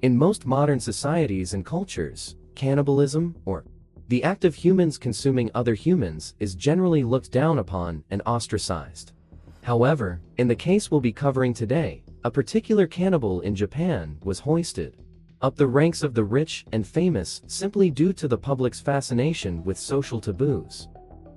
In most modern societies and cultures, cannibalism, or the act of humans consuming other humans, is generally looked down upon and ostracized. However, in the case we'll be covering today, a particular cannibal in Japan was hoisted up the ranks of the rich and famous simply due to the public's fascination with social taboos.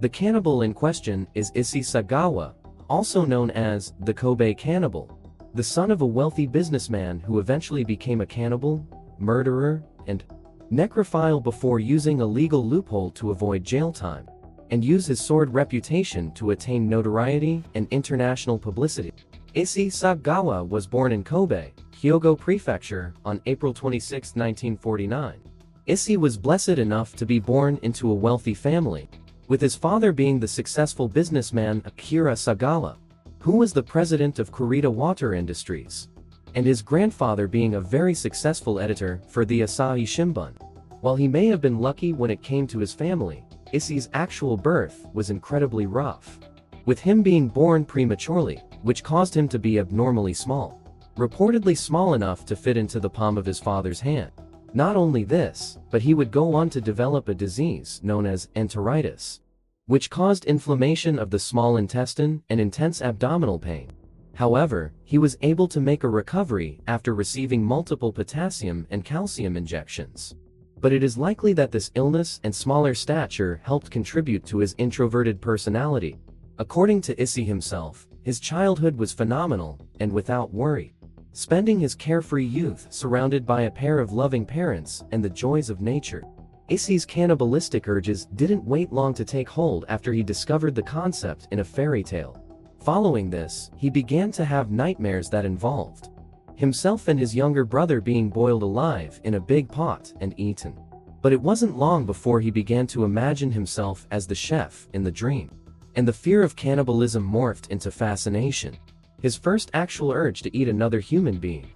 The cannibal in question is Issei Sagawa, also known as the Kobe cannibal, the son of a wealthy businessman who eventually became a cannibal, murderer, and necrophile before using a legal loophole to avoid jail time, and use his sordid reputation to attain notoriety and international publicity. Issei Sagawa was born in Kobe, Hyogo Prefecture, on April 26, 1949. Issei was blessed enough to be born into a wealthy family, with his father being the successful businessman Akira Sagawa, who was the president of Kurita Water Industries, and his grandfather being a very successful editor for the Asahi Shimbun. While he may have been lucky when it came to his family, Issei's actual birth was incredibly rough, with him being born prematurely, which caused him to be abnormally small, reportedly small enough to fit into the palm of his father's hand. Not only this, but he would go on to develop a disease known as enteritis, which caused inflammation of the small intestine and intense abdominal pain. However, he was able to make a recovery after receiving multiple potassium and calcium injections. But it is likely that this illness and smaller stature helped contribute to his introverted personality. According to Issei himself, his childhood was phenomenal and without worry, spending his carefree youth surrounded by a pair of loving parents and the joys of nature. Issei's cannibalistic urges didn't wait long to take hold after he discovered the concept in a fairy tale. Following this, he began to have nightmares that involved himself and his younger brother being boiled alive in a big pot and eaten. But it wasn't long before he began to imagine himself as the chef in the dream, and the fear of cannibalism morphed into fascination. His first actual urge to eat another human being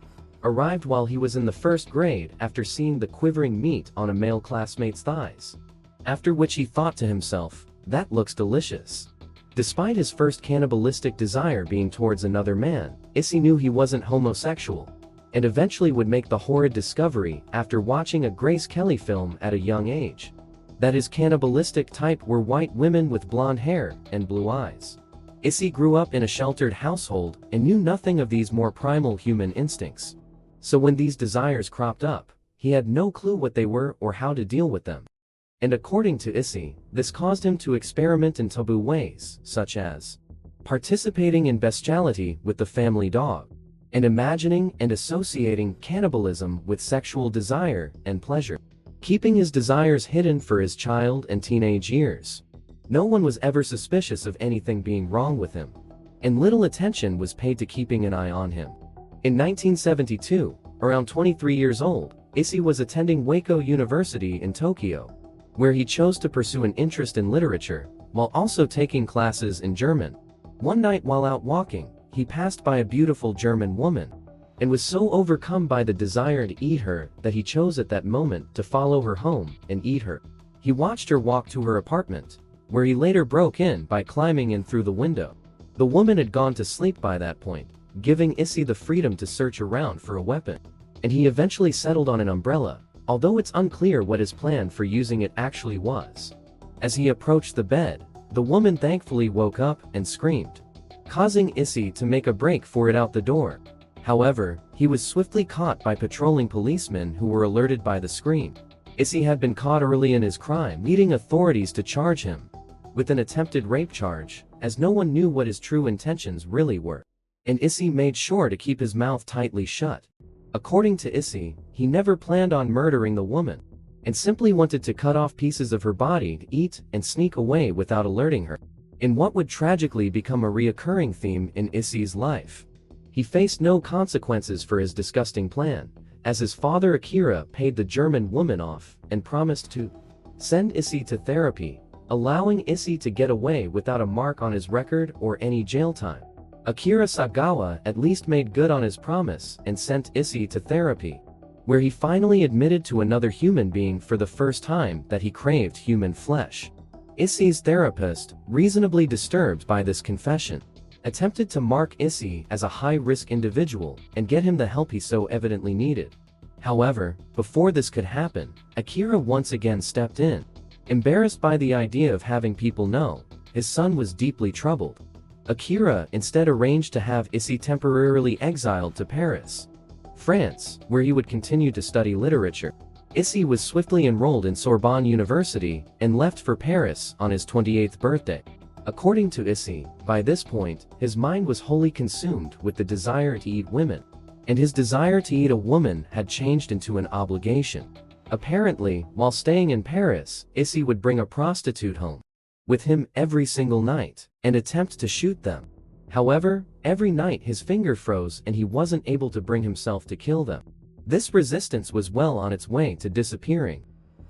arrived while he was in the first grade after seeing the quivering meat on a male classmate's thighs, after which he thought to himself, "That looks delicious." Despite his first cannibalistic desire being towards another man, Issei knew he wasn't homosexual, and eventually would make the horrid discovery after watching a Grace Kelly film at a young age, that his cannibalistic type were white women with blonde hair and blue eyes. Issei grew up in a sheltered household and knew nothing of these more primal human instincts. So when these desires cropped up, he had no clue what they were or how to deal with them. And according to Issei, this caused him to experiment in taboo ways, such as participating in bestiality with the family dog, and imagining and associating cannibalism with sexual desire and pleasure, keeping his desires hidden for his child and teenage years. No one was ever suspicious of anything being wrong with him, and little attention was paid to keeping an eye on him. In 1972, around 23 years old, Issei was attending Waco University in Tokyo, where he chose to pursue an interest in literature, while also taking classes in German. One night while out walking, he passed by a beautiful German woman, and was so overcome by the desire to eat her that he chose at that moment to follow her home and eat her. He watched her walk to her apartment, where he later broke in by climbing in through the window. The woman had gone to sleep by that point, giving Issei the freedom to search around for a weapon, and he eventually settled on an umbrella, although it's unclear what his plan for using it actually was. As he approached the bed, the woman thankfully woke up and screamed, causing Issei to make a break for it out the door. However, he was swiftly caught by patrolling policemen who were alerted by the scream. Issei had been caught early in his crime, leading authorities to charge him with an attempted rape charge, as no one knew what his true intentions really were. And Issei made sure to keep his mouth tightly shut. According to Issei, he never planned on murdering the woman, and simply wanted to cut off pieces of her body to eat and sneak away without alerting her. In what would tragically become a reoccurring theme in Issei's life, he faced no consequences for his disgusting plan, as his father Akira paid the German woman off and promised to send Issei to therapy, allowing Issei to get away without a mark on his record or any jail time. Akira Sagawa at least made good on his promise and sent Issei to therapy, where he finally admitted to another human being for the first time that he craved human flesh. Issei's therapist, reasonably disturbed by this confession, attempted to mark Issei as a high-risk individual and get him the help he so evidently needed. However, before this could happen, Akira once again stepped in. Embarrassed by the idea of having people know, his son was deeply troubled. Akira instead arranged to have Issei temporarily exiled to Paris, France, where he would continue to study literature. Issei was swiftly enrolled in Sorbonne University and left for Paris on his 28th birthday. According to Issei, by this point, his mind was wholly consumed with the desire to eat women, and his desire to eat a woman had changed into an obligation. Apparently, while staying in Paris, Issei would bring a prostitute home with him every single night and attempt to shoot them. However, every night his finger froze and he wasn't able to bring himself to kill them. This resistance was well on its way to disappearing.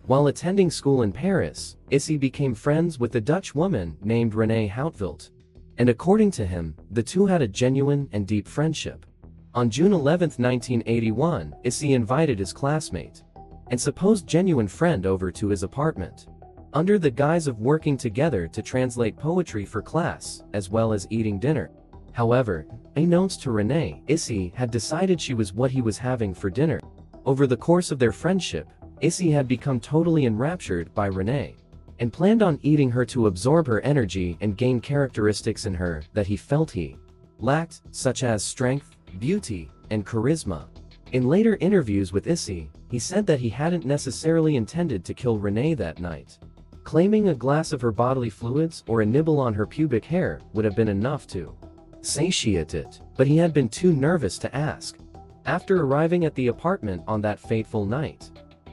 While attending school in Paris, Issei became friends with a Dutch woman named Renée Hartevelt, and according to him, the two had a genuine and deep friendship. On June 11, 1981, Issei invited his classmate and supposed genuine friend over to his apartment, under the guise of working together to translate poetry for class, as well as eating dinner. However, unbeknownst to Renée, Issei had decided she was what he was having for dinner. Over the course of their friendship, Issei had become totally enraptured by Renée, and planned on eating her to absorb her energy and gain characteristics in her that he felt he lacked, such as strength, beauty, and charisma. In later interviews with Issei, he said that he hadn't necessarily intended to kill Renée that night, claiming a glass of her bodily fluids or a nibble on her pubic hair would have been enough to satiate it, but he had been too nervous to ask. After arriving at the apartment on that fateful night,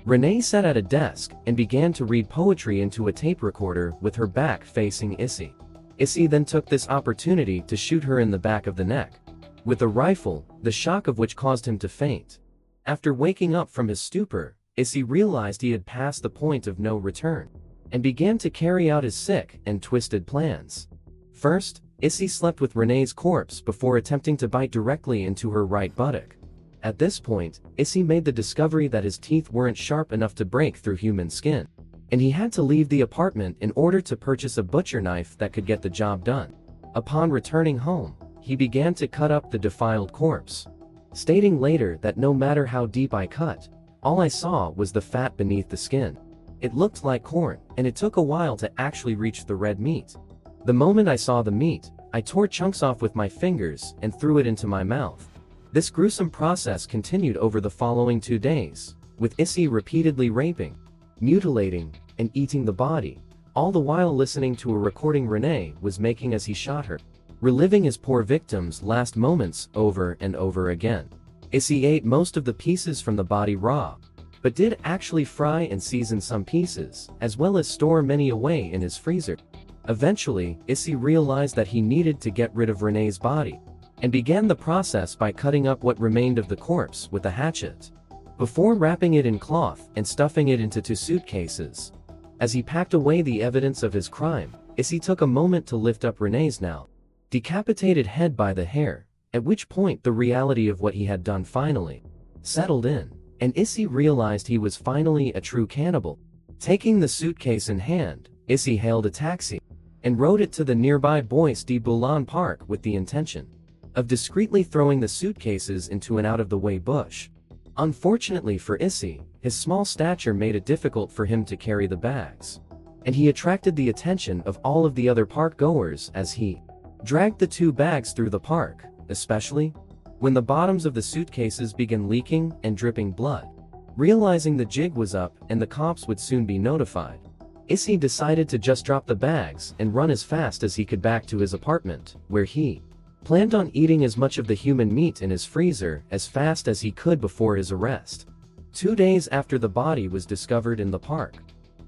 Renée sat at a desk and began to read poetry into a tape recorder with her back facing Issei. Issei then took this opportunity to shoot her in the back of the neck with a rifle, the shock of which caused him to faint. After waking up from his stupor, Issei realized he had passed the point of no return, and began to carry out his sick and twisted plans. First, Issei slept with Renée's corpse before attempting to bite directly into her right buttock. At this point, Issei made the discovery that his teeth weren't sharp enough to break through human skin, and he had to leave the apartment in order to purchase a butcher knife that could get the job done. Upon returning home, he began to cut up the defiled corpse, stating later that no matter how deep I cut, all I saw was the fat beneath the skin. It looked like corn, and it took a while to actually reach the red meat. The moment I saw the meat, I tore chunks off with my fingers and threw it into my mouth. This gruesome process continued over the following 2 days, with Issei repeatedly raping, mutilating, and eating the body, all the while listening to a recording Renée was making as he shot her, reliving his poor victim's last moments over and over again. Issei ate most of the pieces from the body raw, but did actually fry and season some pieces, as well as store many away in his freezer. Eventually, Issei realized that he needed to get rid of Renée's body, and began the process by cutting up what remained of the corpse with a hatchet, before wrapping it in cloth and stuffing it into 2 suitcases. As he packed away the evidence of his crime, Issei took a moment to lift up Renée's now decapitated head by the hair, at which point the reality of what he had done finally settled in, and Issei realized he was finally a true cannibal. Taking the suitcase in hand, Issei hailed a taxi and rode it to the nearby Bois de Boulogne Park with the intention of discreetly throwing the suitcases into an out-of-the-way bush. Unfortunately for Issei, his small stature made it difficult for him to carry the bags, and he attracted the attention of all of the other park-goers as he dragged the 2 bags through the park, especially when the bottoms of the suitcases began leaking and dripping blood. Realizing the jig was up and the cops would soon be notified, Issei decided to just drop the bags and run as fast as he could back to his apartment, where he planned on eating as much of the human meat in his freezer as fast as he could before his arrest. 2 days after the body was discovered in the park,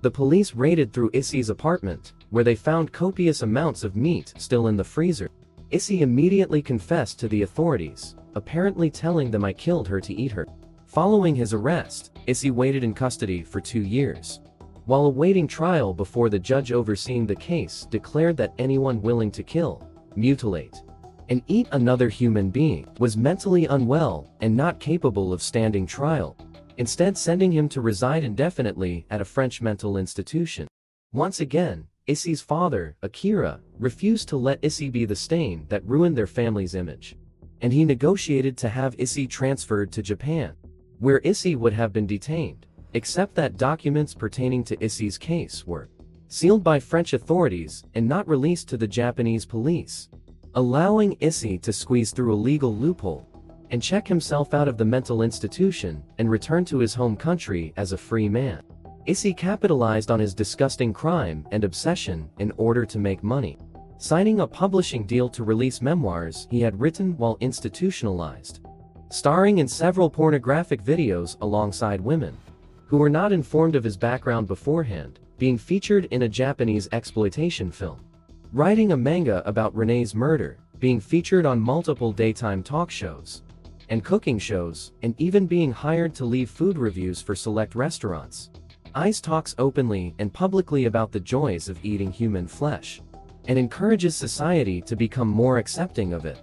the police raided through Issei's apartment, where they found copious amounts of meat still in the freezer. Issei immediately confessed to the authorities, apparently telling them I killed her to eat her. Following his arrest, Issei waited in custody for 2 years. While awaiting trial before the judge overseeing the case declared that anyone willing to kill, mutilate, and eat another human being was mentally unwell and not capable of standing trial, instead sending him to reside indefinitely at a French mental institution. Once again, Issei's father, Akira, refused to let Issei be the stain that ruined their family's image, and he negotiated to have Issei transferred to Japan. where Issei would have been detained, except that documents pertaining to Issei's case were sealed by French authorities and not released to the Japanese police, allowing Issei to squeeze through a legal loophole and check himself out of the mental institution and return to his home country as a free man. Issei capitalized on his disgusting crime and obsession in order to make money, signing a publishing deal to release memoirs he had written while institutionalized, starring in several pornographic videos alongside women who were not informed of his background beforehand, being featured in a Japanese exploitation film, writing a manga about Renée's murder, being featured on multiple daytime talk shows and cooking shows, and even being hired to leave food reviews for select restaurants. Issei talks openly and publicly about the joys of eating human flesh, and encourages society to become more accepting of it,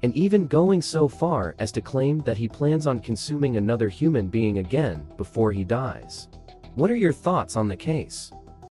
and even going so far as to claim that he plans on consuming another human being again before he dies. What are your thoughts on the case?